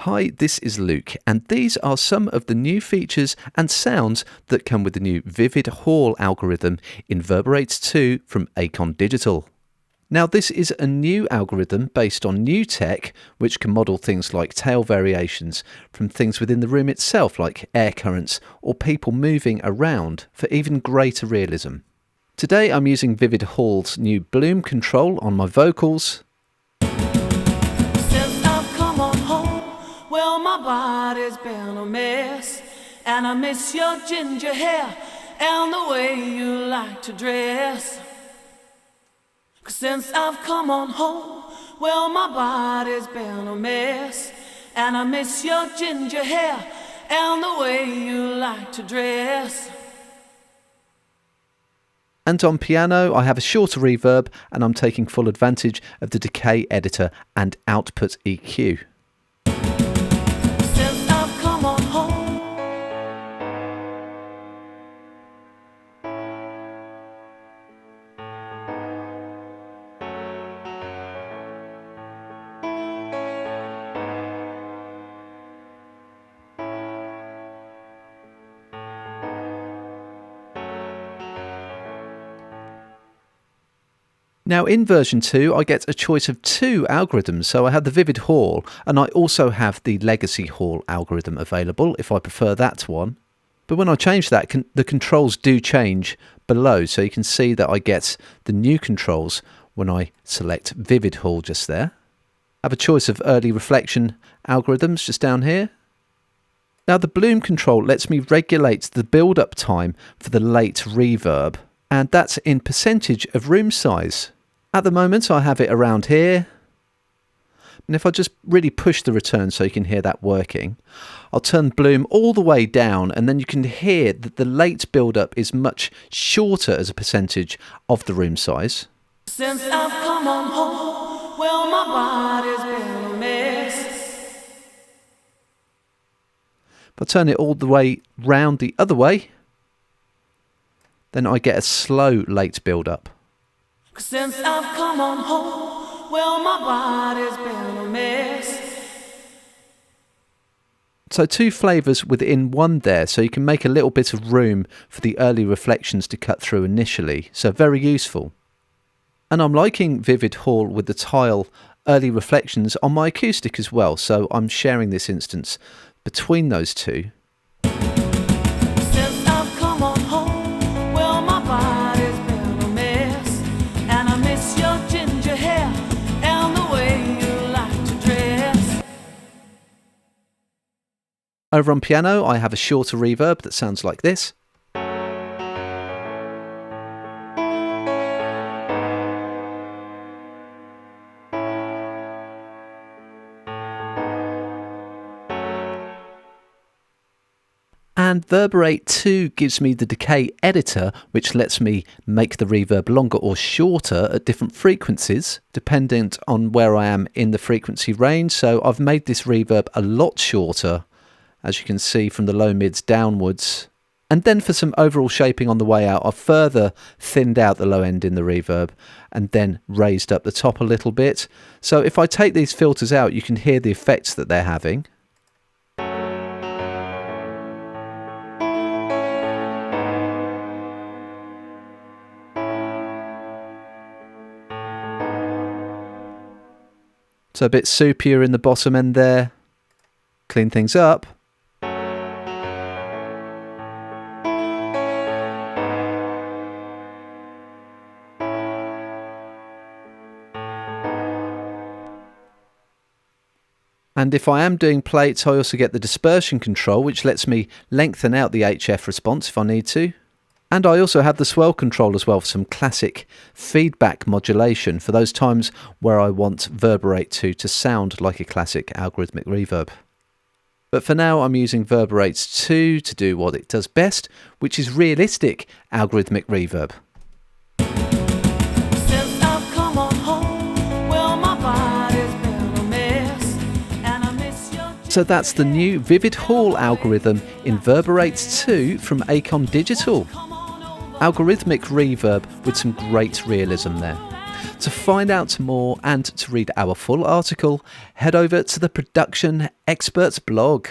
Hi, this is Luke, and these are some of the new features and sounds that come with the new Vivid Hall algorithm in Verberate 2 from Acon Digital. Now, this is a new algorithm based on new tech which can model things like tail variations from things within the room itself, like air currents or people moving around, for even greater realism. Today I'm using Vivid Hall's new bloom control on my vocals. Well, my body's been a mess, and I miss your ginger hair and the way you like to dress. 'Cause since I've come on home, well, my body's been a mess, and I miss your ginger hair and the way you like to dress. And on piano, I have a shorter reverb, and I'm taking full advantage of the decay editor and output EQ. Now in version 2 I get a choice of two algorithms, so I have the Vivid Hall and I also have the Legacy Hall algorithm available if I prefer that one. But when I change that, the controls do change below, so you can see that I get the new controls when I select Vivid Hall just there. I have a choice of early reflection algorithms just down here. Now the bloom control lets me regulate the build-up time for the late reverb, and that's in percentage of room size. At the moment I have it around here, and if I just really push the return so you can hear that working, I'll turn bloom all the way down, and then you can hear that the late build-up is much shorter as a percentage of the room size. Since I've come on home, well, my body's been a mess. If I turn it all the way round the other way, then I get a slow late build-up. Since I've come on home, well, my body's been a mess. So two flavours within one there, so you can make a little bit of room for the early reflections to cut through initially, so very useful. And I'm liking Vivid Hall with the tile early reflections on my acoustic as well, so I'm sharing this instance between those two. Over on piano, I have a shorter reverb that sounds like this. And Verberate 2 gives me the decay editor, which lets me make the reverb longer or shorter at different frequencies, dependent on where I am in the frequency range. So I've made this reverb a lot shorter, as you can see, from the low mids downwards. And then for some overall shaping on the way out, I've further thinned out the low end in the reverb and then raised up the top a little bit. So if I take these filters out, you can hear the effects that they're having. So a bit soupier in the bottom end there. Clean things up. And if I am doing plates, I also get the dispersion control, which lets me lengthen out the HF response if I need to. And I also have the swell control as well for some classic feedback modulation for those times where I want Verberate 2 to sound like a classic algorithmic reverb. But for now I'm using Verberate 2 to do what it does best, which is realistic algorithmic reverb. So that's the new Vivid Hall algorithm in Verberate 2 from Acon Digital. Algorithmic reverb with some great realism there. To find out more and to read our full article, head over to the Production Experts blog.